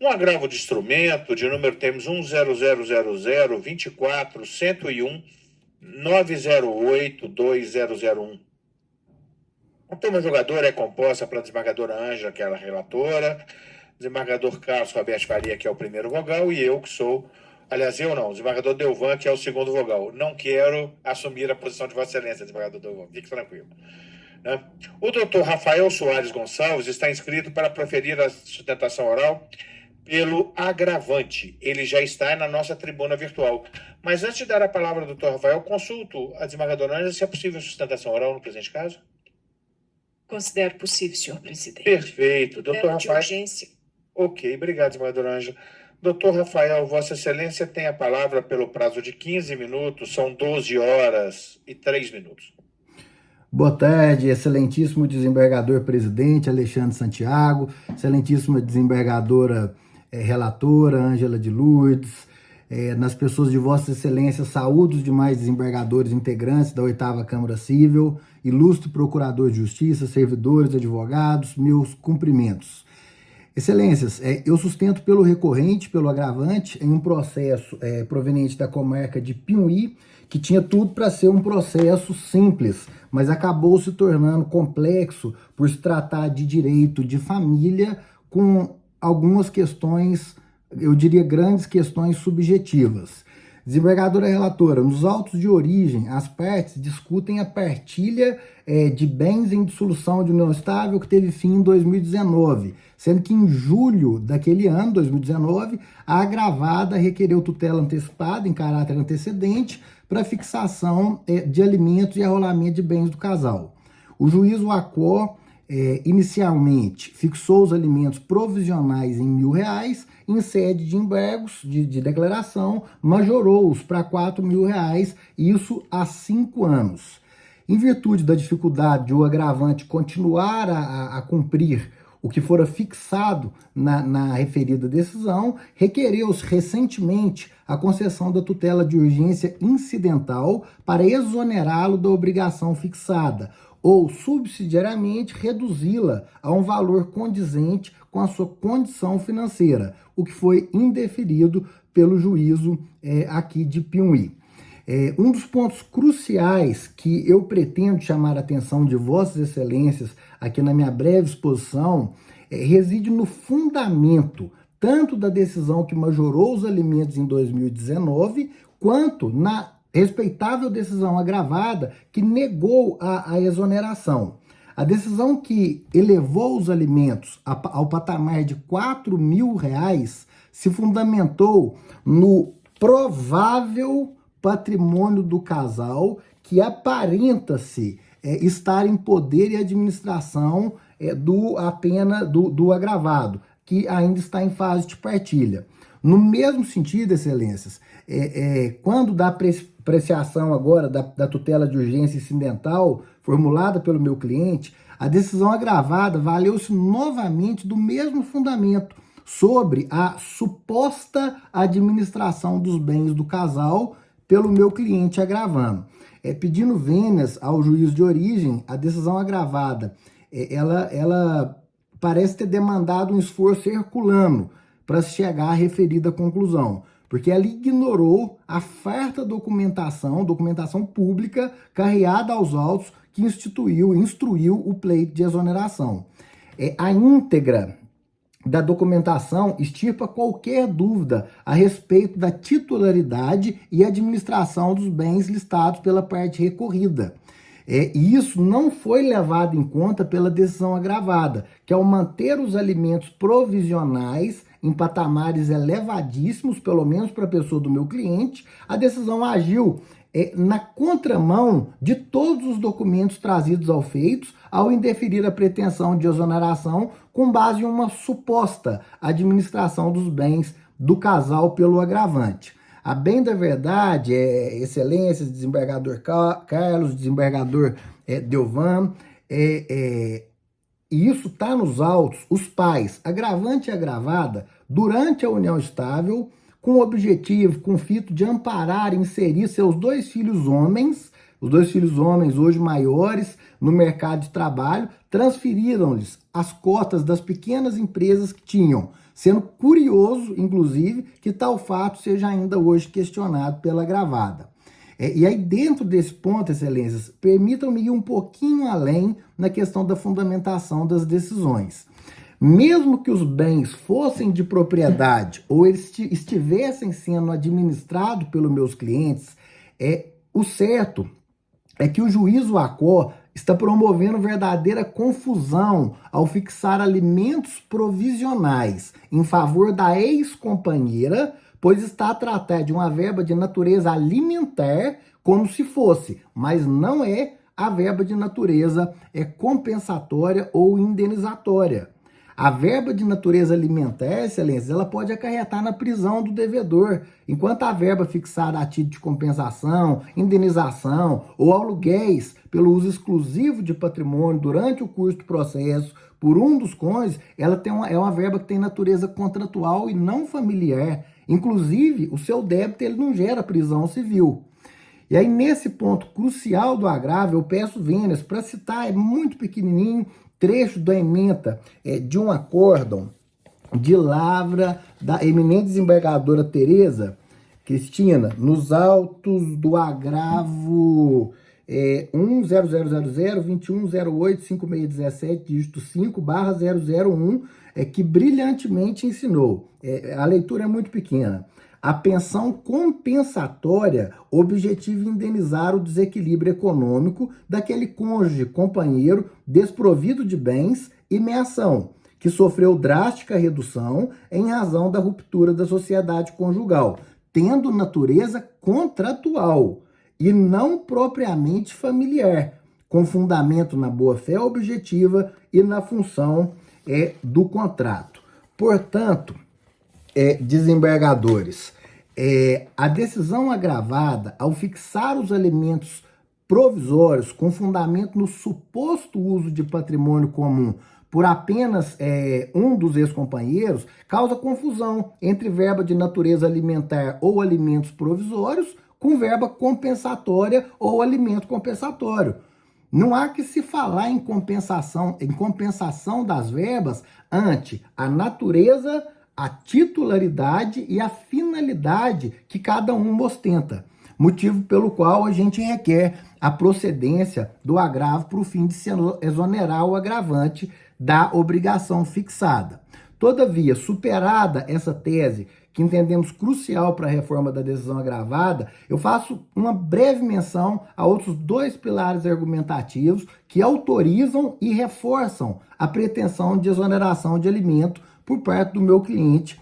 Um agravo de instrumento de número temos 100000241908201. A turma jogadora é composta pela desembargadora Ângela, que é a relatora, desembargador Carlos Roberto Faria, que é o primeiro vogal, e eu, que sou, aliás, eu não, o desembargador Delvan, que é o segundo vogal. Não quero assumir a posição de Vossa Excelência, desembargador Delvan, fique tranquilo. Né? O doutor Rafael Soares Gonçalves está inscrito para proferir a sustentação oral pelo agravante. Ele já está na nossa tribuna virtual. Mas antes de dar a palavra ao doutor Rafael, consulto a desembargadora Ângela se é possível a sustentação oral no presente caso. Considero possível, senhor presidente. Perfeito. Doutor De Rafael. urgência. Ok, obrigado, desembargadora Ângela. Doutor Rafael, Vossa Excelência tem a palavra pelo prazo de 15 minutos, são 12 horas e 3 minutos. Boa tarde, excelentíssimo desembargador presidente Alexandre Santiago, excelentíssima desembargadora relatora Ângela de Lourdes, nas pessoas de Vossa Excelência, saúdo os demais desembargadores integrantes da 8ª Câmara Civil, ilustre procurador de justiça, servidores, advogados, meus cumprimentos. Excelências, eu sustento pelo recorrente, pelo agravante, em um processo proveniente da comarca de Piuí, que tinha tudo para ser um processo simples, mas acabou se tornando complexo por se tratar de direito de família com algumas questões, eu diria grandes questões subjetivas. Desembargadora relatora, nos autos de origem, as partes discutem a partilha de bens em dissolução de união estável que teve fim em 2019, sendo que em julho daquele ano, 2019, a agravada requereu tutela antecipada em caráter antecedente para fixação de alimentos e arrolamento de bens do casal. O juiz Wacó, inicialmente, fixou os alimentos provisionais em R$ 1.000, em sede de embargos de declaração, majorou-os para R$ 4.000, isso há 5 anos. Em virtude da dificuldade de o agravante continuar a cumprir o que fora fixado na referida decisão, requereu-se recentemente a concessão da tutela de urgência incidental para exonerá-lo da obrigação fixada, ou subsidiariamente reduzi-la a um valor condizente com a sua condição financeira, o que foi indeferido pelo juízo aqui de Piuí. Um dos pontos cruciais que eu pretendo chamar a atenção de Vossas Excelências aqui na minha breve exposição reside no fundamento tanto da decisão que majorou os alimentos em 2019, quanto na respeitável decisão agravada que negou a exoneração. A decisão que elevou os alimentos ao patamar de R$ 4.000 se fundamentou no provável patrimônio do casal que aparenta-se estar em poder e administração do agravado, que ainda está em fase de partilha. No mesmo sentido, excelências, quando da apreciação agora da tutela de urgência incidental formulada pelo meu cliente, a decisão agravada valeu-se novamente do mesmo fundamento sobre a suposta administração dos bens do casal pelo meu cliente agravando. Pedindo vênias ao juiz de origem, a decisão agravada, ela parece ter demandado um esforço herculano para se chegar à referida conclusão, porque ela ignorou a farta documentação pública carreada aos autos que instruiu o pleito de exoneração. A íntegra da documentação extirpa qualquer dúvida a respeito da titularidade e administração dos bens listados pela parte recorrida. E isso não foi levado em conta pela decisão agravada, que ao manter os alimentos provisionais em patamares elevadíssimos, pelo menos para a pessoa do meu cliente, a decisão agiu na contramão de todos os documentos trazidos ao feito, ao indeferir a pretensão de exoneração com base em uma suposta administração dos bens do casal pelo agravante. A bem da verdade, excelências, desembargador Carlos, desembargador Delvan, e isso está nos autos, os pais, agravante e agravada, durante a união estável, com o objetivo, com o fito de amparar e inserir seus 2 filhos homens, os 2 filhos homens hoje maiores no mercado de trabalho, transferiram-lhes as cotas das pequenas empresas que tinham, sendo curioso, inclusive, que tal fato seja ainda hoje questionado pela agravada. E aí, dentro desse ponto, excelências, permitam-me ir um pouquinho além na questão da fundamentação das decisões. Mesmo que os bens fossem de propriedade ou eles estivessem sendo administrados pelos meus clientes, o certo é que o juízo ACO está promovendo verdadeira confusão ao fixar alimentos provisionais em favor da ex-companheira, pois está a tratar de uma verba de natureza alimentar como se fosse, mas não é a verba de natureza compensatória ou indenizatória. A verba de natureza alimentar, excelências, ela pode acarretar na prisão do devedor, enquanto a verba fixada a título de compensação, indenização ou aluguéis pelo uso exclusivo de patrimônio durante o curso do processo por um dos cônjuges, ela é uma verba que tem natureza contratual e não familiar. Inclusive, o seu débito ele não gera prisão civil. E aí, nesse ponto crucial do agravo, eu peço vênias para citar, é muito pequenininho, trecho da ementa de um acórdão de lavra da eminente desembargadora Tereza Cristina, nos autos do agravo 1000021085617, dígito 5/001, que brilhantemente ensinou. A leitura é muito pequena. A pensão compensatória objetiva indenizar o desequilíbrio econômico daquele cônjuge, companheiro, desprovido de bens e meação, que sofreu drástica redução em razão da ruptura da sociedade conjugal, tendo natureza contratual e não propriamente familiar, com fundamento na boa-fé objetiva e na função do contrato. Portanto, desembargadores, a decisão agravada, ao fixar os alimentos provisórios com fundamento no suposto uso de patrimônio comum por apenas um dos ex-companheiros, causa confusão entre verba de natureza alimentar ou alimentos provisórios com verba compensatória ou alimento compensatório. Não há que se falar em compensação das verbas ante a natureza, a titularidade e a finalidade que cada um ostenta, motivo pelo qual a gente requer a procedência do agravo para o fim de se exonerar o agravante da obrigação fixada. Todavia, superada essa tese, que entendemos crucial para a reforma da decisão agravada, eu faço uma breve menção a outros dois pilares argumentativos que autorizam e reforçam a pretensão de exoneração de alimento por parte do meu cliente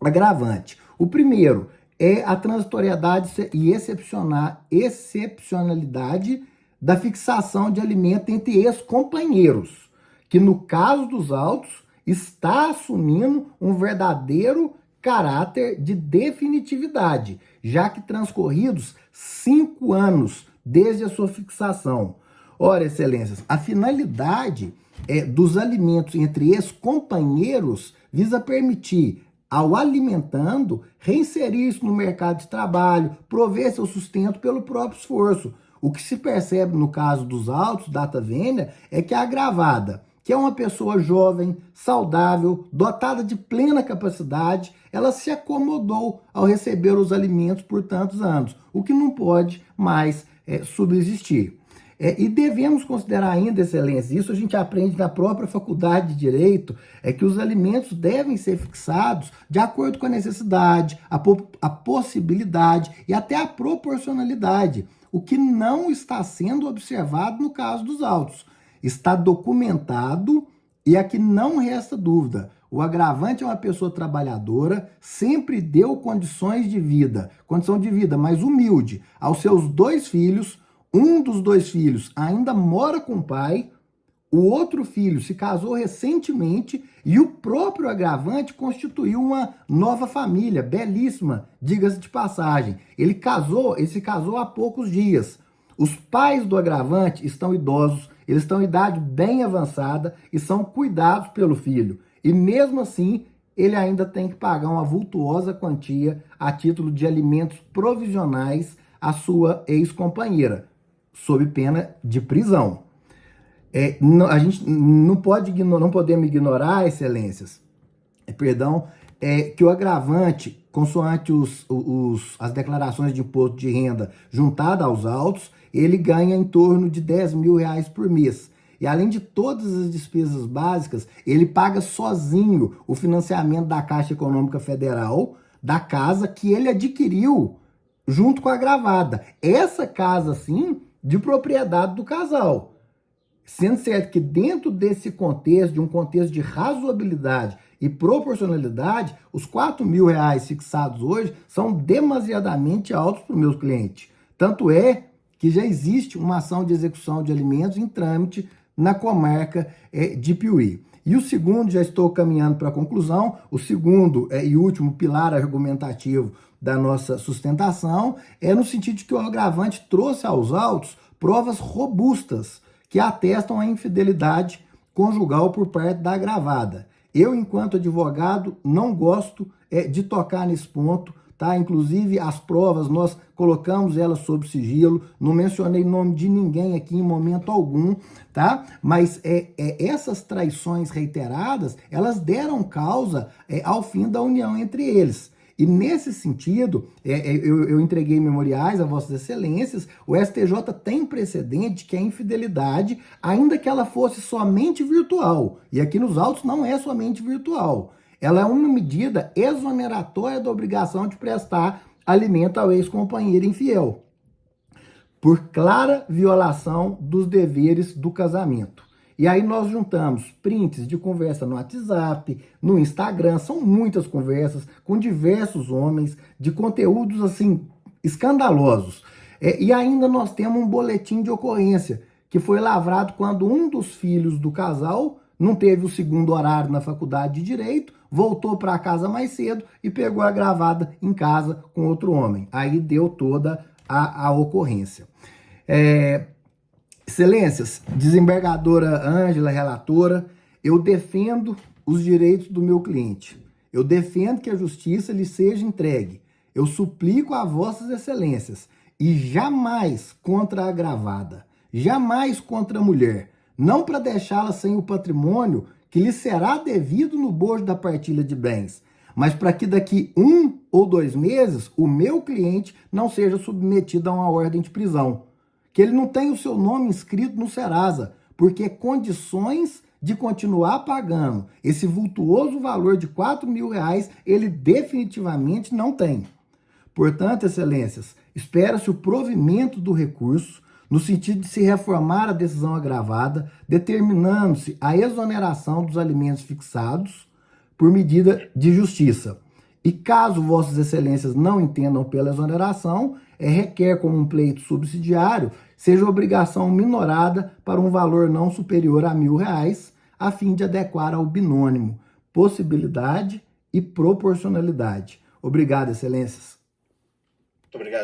agravante. O primeiro é a transitoriedade e excepcionalidade da fixação de alimento entre ex-companheiros, que no caso dos autos está assumindo um verdadeiro caráter de definitividade, já que transcorridos 5 anos desde a sua fixação. Ora, excelências, a finalidade dos alimentos entre ex-companheiros visa permitir, ao alimentando, reinserir-se no mercado de trabalho, prover seu sustento pelo próprio esforço. O que se percebe no caso dos autos, data vênia, é que a agravada, que é uma pessoa jovem, saudável, dotada de plena capacidade, ela se acomodou ao receber os alimentos por tantos anos, o que não pode mais subsistir. E devemos considerar ainda, excelência, isso a gente aprende na própria faculdade de Direito, que os alimentos devem ser fixados de acordo com a necessidade, a possibilidade e até a proporcionalidade, o que não está sendo observado no caso dos autos. Está documentado e aqui não resta dúvida. O agravante é uma pessoa trabalhadora, sempre deu condição de vida mais humilde aos seus 2 filhos. Um dos 2 filhos ainda mora com o pai, o outro filho se casou recentemente e o próprio agravante constituiu uma nova família, belíssima, diga-se de passagem. Ele se casou há poucos dias. Os pais do agravante estão idosos, eles estão em idade bem avançada e são cuidados pelo filho. E mesmo assim, ele ainda tem que pagar uma vultuosa quantia a título de alimentos provisionais à sua ex-companheira, sob pena de prisão. A gente não podemos ignorar, excelências, perdão, que o agravante, consoante as declarações de imposto de renda juntada aos autos, ele ganha em torno de R$10.000 por mês. E além de todas as despesas básicas, ele paga sozinho o financiamento da Caixa Econômica Federal, da casa que ele adquiriu junto com a agravada. Essa casa, sim, de propriedade do casal. Sendo certo que dentro desse contexto, de um contexto de razoabilidade e proporcionalidade, os R$4.000 fixados hoje são demasiadamente altos para o meu cliente. Tanto é que já existe uma ação de execução de alimentos em trâmite na comarca de Piuí. E o segundo, já estou caminhando para a conclusão, o segundo e último pilar argumentativo da nossa sustentação é no sentido de que o agravante trouxe aos autos provas robustas que atestam a infidelidade conjugal por parte da agravada. Eu, enquanto advogado, não gosto de tocar nesse ponto, tá? Inclusive, as provas, nós colocamos elas sob sigilo, não mencionei nome de ninguém aqui em momento algum, tá? Mas essas traições reiteradas, elas deram causa ao fim da união entre eles. E nesse sentido, eu entreguei memoriais a Vossas Excelências, o STJ tem precedente que a infidelidade, ainda que ela fosse somente virtual, e aqui nos autos não é somente virtual, ela é uma medida exoneratória da obrigação de prestar alimento ao ex-companheiro infiel, por clara violação dos deveres do casamento. E aí nós juntamos prints de conversa no WhatsApp, no Instagram, são muitas conversas com diversos homens, de conteúdos assim escandalosos. E ainda nós temos um boletim de ocorrência, que foi lavrado quando um dos filhos do casal não teve o segundo horário na faculdade de Direito, voltou para casa mais cedo e pegou a gravada em casa com outro homem. Aí deu toda a ocorrência. Excelências, desembargadora Ângela, relatora, eu defendo os direitos do meu cliente. Eu defendo que a justiça lhe seja entregue. Eu suplico a Vossas Excelências, e jamais contra a agravada, jamais contra a mulher, não para deixá-la sem o patrimônio que lhe será devido no bojo da partilha de bens, mas para que daqui 1 ou 2 meses o meu cliente não seja submetido a uma ordem de prisão. Que ele não tenha o seu nome inscrito no Serasa, porque condições de continuar pagando esse vultuoso valor de R$4.000, ele definitivamente não tem. Portanto, Excelências, espera-se o provimento do recurso no sentido de se reformar a decisão agravada, determinando-se a exoneração dos alimentos fixados por medida de justiça. E caso Vossas Excelências não entendam pela exoneração, requer como um pleito subsidiário, seja obrigação minorada para um valor não superior a R$1.000, a fim de adequar ao binônimo possibilidade e proporcionalidade. Obrigado, Excelências. Muito obrigado.